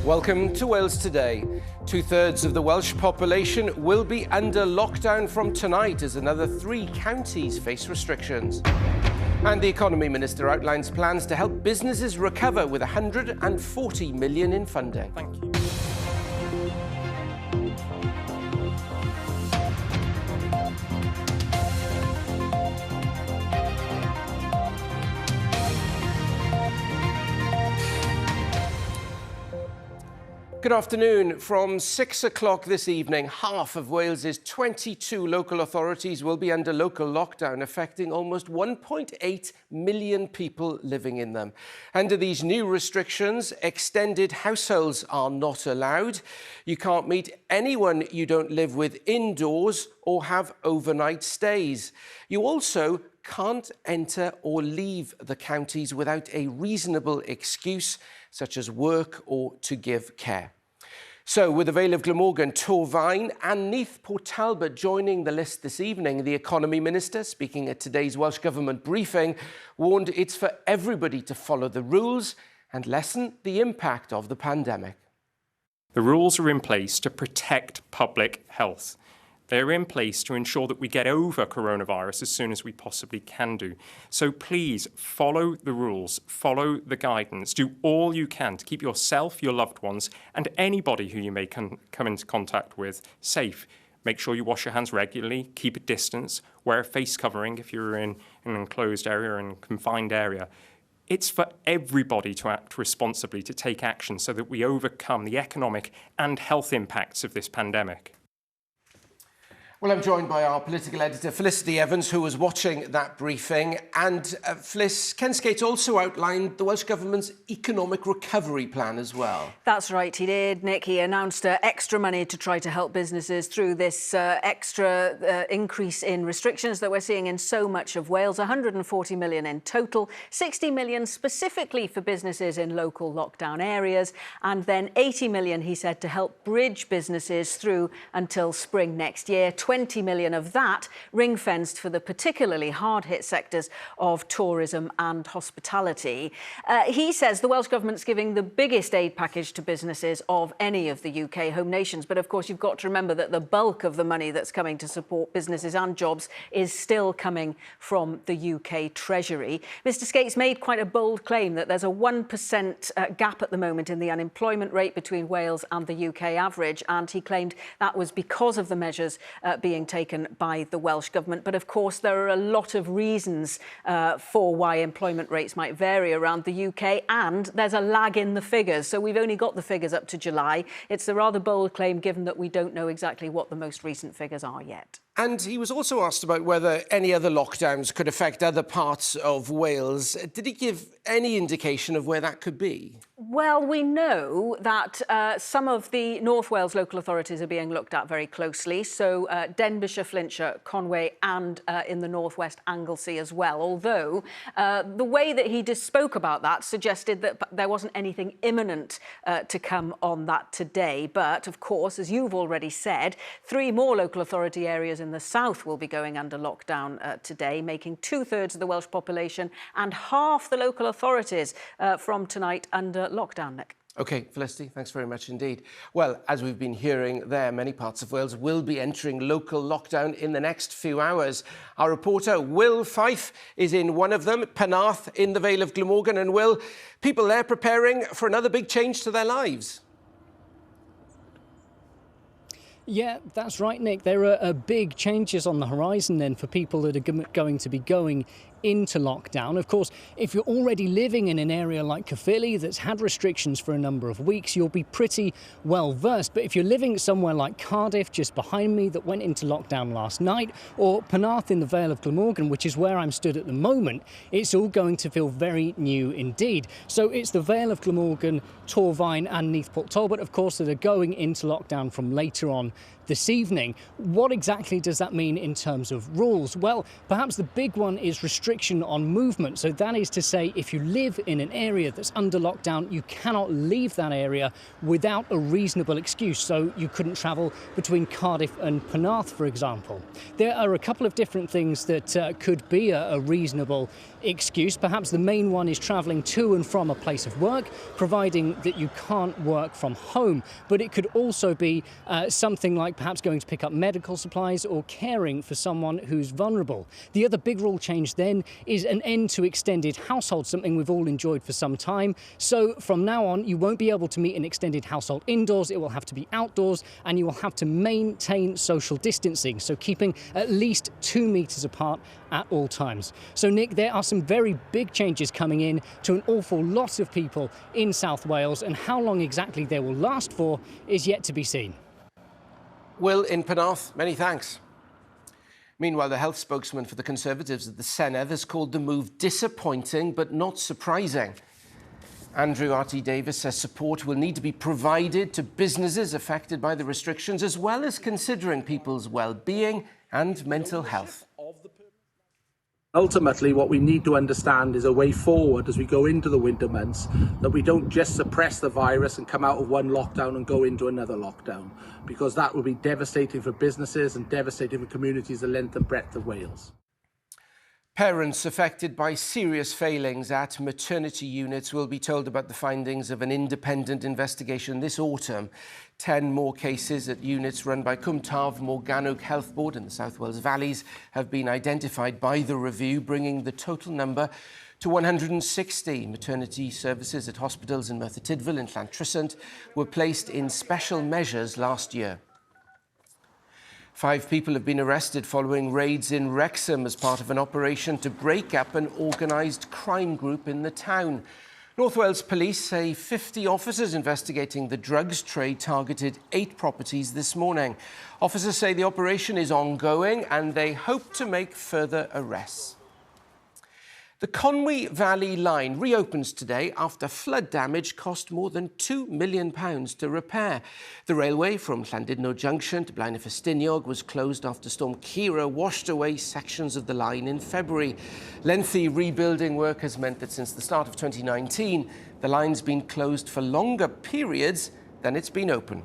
Welcome to Wales Today. Two-thirds of the Welsh population will be under lockdown from tonight as another 3 counties face restrictions. And the Economy Minister outlines plans to help businesses recover with £140 million in funding. Thank you. Good afternoon. From 6 o'clock this evening, half of Wales's 22 local authorities will be under local lockdown, affecting almost 1.8 million people living in them. Under these new restrictions, extended households are not allowed. You can't meet anyone you don't live with indoors or have overnight stays. You also can't enter or leave the counties without a reasonable excuse, such as work or to give care. So, with the Vale of Glamorgan, Torfaen and Neath Port Talbot joining the list this evening, the Economy Minister, speaking at today's Welsh Government briefing, warned it's for everybody to follow the rules and lessen the impact of the pandemic. The rules are in place to protect public health. They're in place to ensure that we get over coronavirus as soon as we possibly can do. So please follow the rules, follow the guidance, do all you can to keep yourself, your loved ones, and anybody who you may come into contact with safe. Make sure you wash your hands regularly, keep a distance, wear a face covering if you're in an enclosed area and confined area. It's for everybody to act responsibly, to take action so that we overcome the economic and health impacts of this pandemic. Well, I'm joined by our political editor, Felicity Evans, who was watching that briefing. And Fliss, Ken Skate also outlined the Welsh Government's economic recovery plan as well. That's right, he did, Nick. He announced extra money to try to help businesses through this extra increase in restrictions that we're seeing in so much of Wales. 140 million in total, 60 million specifically for businesses in local lockdown areas, and then 80 million, he said, to help bridge businesses through until spring next year. 20 million of that ring-fenced for the particularly hard-hit sectors of tourism and hospitality. He says the Welsh Government's giving the biggest aid package to businesses of any of the UK home nations. But of course, you've got to remember that the bulk of the money that's coming to support businesses and jobs is still coming from the UK Treasury. Mr Skates made quite a bold claim that there's a 1% gap at the moment in the unemployment rate between Wales and the UK average. And he claimed that was because of the measures being taken by the Welsh Government. But of course, there are a lot of reasons for why employment rates might vary around the UK, and there's a lag in the figures. So we've only got the figures up to July. It's a rather bold claim, given that we don't know exactly what the most recent figures are yet. And he was also asked about whether any other lockdowns could affect other parts of Wales. Did he give any indication of where that could be? Well, we know that some of the North Wales local authorities are being looked at very closely. So Denbighshire, Flintshire, Conway and in the northwest Anglesey as well. Although the way that he spoke about that suggested that there wasn't anything imminent to come on that today. But of course, as you've already said, 3 more local authority areas in the south will be going under lockdown today, making 2/3 of the Welsh population and half the local authorities from tonight under lockdown, Nick. OK, Felicity, thanks very much indeed. Well, as we've been hearing there, many parts of Wales will be entering local lockdown in the next few hours. Our reporter, Will Fife, is in one of them, Penarth, in the Vale of Glamorgan. And Will, people there preparing for another big change to their lives. Yeah, that's right, Nick. There are big changes on the horizon then for people that are going to be going into lockdown. Of course, if you're already living in an area like Caerphilly that's had restrictions for a number of weeks, you'll be pretty well versed. But if you're living somewhere like Cardiff, just behind me, that went into lockdown last night, or Penarth in the Vale of Glamorgan, which is where I'm stood at the moment, it's all going to feel very new indeed. So it's the Vale of Glamorgan, Torfaen and Neath Port Talbot, of course, that are going into lockdown from later on this evening. What exactly does that mean in terms of rules? Well, perhaps the big one is restrictions restriction on movement. So that is to say, if you live in an area that's under lockdown, you cannot leave that area without a reasonable excuse. So you couldn't travel between Cardiff and Penarth, for example. There are a couple of different things that could be a reasonable excuse. Perhaps the main one is travelling to and from a place of work, providing that you can't work from home. But it could also be something like perhaps going to pick up medical supplies or caring for someone who's vulnerable. The other big rule change then is an end to extended household, something we've all enjoyed for some time. So from now on, you won't be able to meet an extended household indoors. It will have to be outdoors, and you will have to maintain social distancing, so keeping at least 2 metres apart at all times. So Nick, there are some very big changes coming in to an awful lot of people in South Wales, and how long exactly they will last for is yet to be seen. Will in Penarth, many thanks. Meanwhile, the health spokesman for the Conservatives at the Senedd has called the move disappointing but not surprising. Andrew R.T. Davis says support will need to be provided to businesses affected by the restrictions, as well as considering people's well-being and mental health. Ultimately, what we need to understand is a way forward as we go into the winter months, that we don't just suppress the virus and come out of one lockdown and go into another lockdown, because that would be devastating for businesses and devastating for communities the length and breadth of Wales. Parents affected by serious failings at maternity units will be told about the findings of an independent investigation this autumn. 10 more cases at units run by Cwm Taf Morgannwg Health Board in the South Wales Valleys have been identified by the review, bringing the total number to 160. Maternity services at hospitals in Merthyr Tydfil and Llantrisant were placed in special measures last year. 5 people have been arrested following raids in Wrexham as part of an operation to break up an organised crime group in the town. North Wales Police say 50 officers investigating the drugs trade targeted 8 properties this morning. Officers say the operation is ongoing and they hope to make further arrests. The Conwy Valley line reopens today after flood damage cost more than £2 million to repair. The railway from Llandudno Junction to Blaen y Ffestiniog was closed after Storm Ciara washed away sections of the line in February. Lengthy rebuilding work has meant that since the start of 2019, the line's been closed for longer periods than it's been open.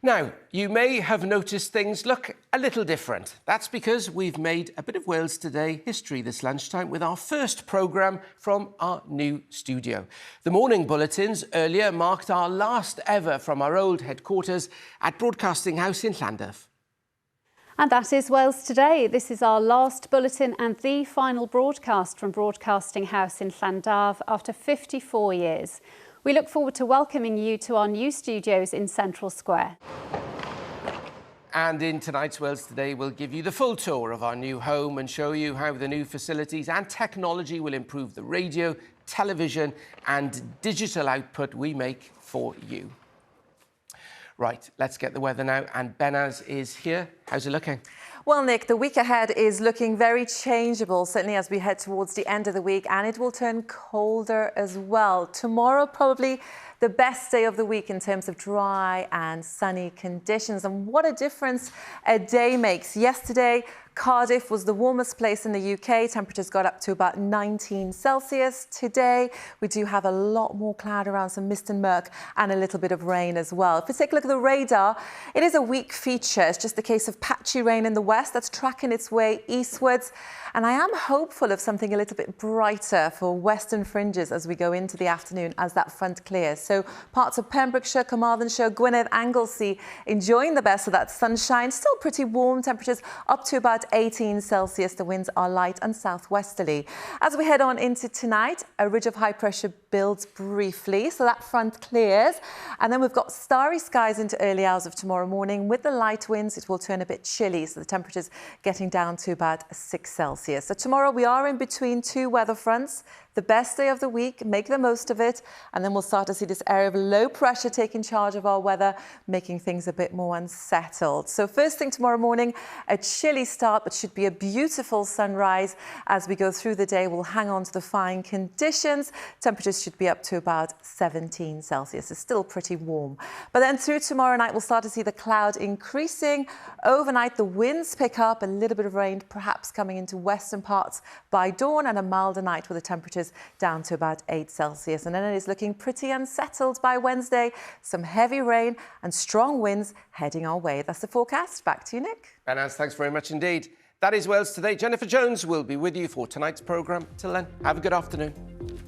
Now, you may have noticed things look a little different. That's because we've made a bit of Wales Today history this lunchtime with our first programme from our new studio. The morning bulletins earlier marked our last ever from our old headquarters at Broadcasting House in Cardiff. And that is Wales Today. This is our last bulletin and the final broadcast from Broadcasting House in Llandarf after 54 years. We look forward to welcoming you to our new studios in Central Square. And in tonight's Wales Today, we'll give you the full tour of our new home and show you how the new facilities and technology will improve the radio, television and digital output we make for you. Right, let's get the weather now. And Benaz is here. How's it looking? Well, Nick, the week ahead is looking very changeable, certainly as we head towards the end of the week, and it will turn colder as well. Tomorrow, probably the best day of the week in terms of dry and sunny conditions. And what a difference a day makes. Yesterday, Cardiff was the warmest place in the UK. Temperatures got up to about 19 Celsius. Today, we do have a lot more cloud around, some mist and murk, and a little bit of rain as well. If we take a look at the radar, it is a weak feature. It's just the case of patchy rain in the west that's tracking its way eastwards. And I am hopeful of something a little bit brighter for western fringes as we go into the afternoon as that front clears. So parts of Pembrokeshire, Carmarthenshire, Gwynedd, Anglesey enjoying the best of that sunshine. Still pretty warm, temperatures up to about 18 Celsius. The winds are light and southwesterly. As we head on into tonight, a ridge of high pressure builds briefly, so that front clears. And then we've got starry skies into early hours of tomorrow morning. With the light winds, it will turn a bit chilly, so the temperatures getting down to about 6 Celsius. So tomorrow we are in between 2 weather fronts. the best day of the week, make the most of it, and then we'll start to see this area of low pressure taking charge of our weather, making things a bit more unsettled. So first thing tomorrow morning, a chilly start, but should be a beautiful sunrise. As we go through the day, we'll hang on to the fine conditions. Temperatures should be up to about 17 Celsius. It's still pretty warm. But then through tomorrow night, we'll start to see the cloud increasing. Overnight, the winds pick up, a little bit of rain perhaps coming into western parts by dawn, and a milder night with the temperatures down to about 8 Celsius. And then it is looking pretty unsettled by Wednesday. Some heavy rain and strong winds heading our way. That's the forecast. Back to you, Nick. Anaz, thanks very much indeed. That is Wales Today. Jennifer Jones will be with you for tonight's programme. Till then, have a good afternoon.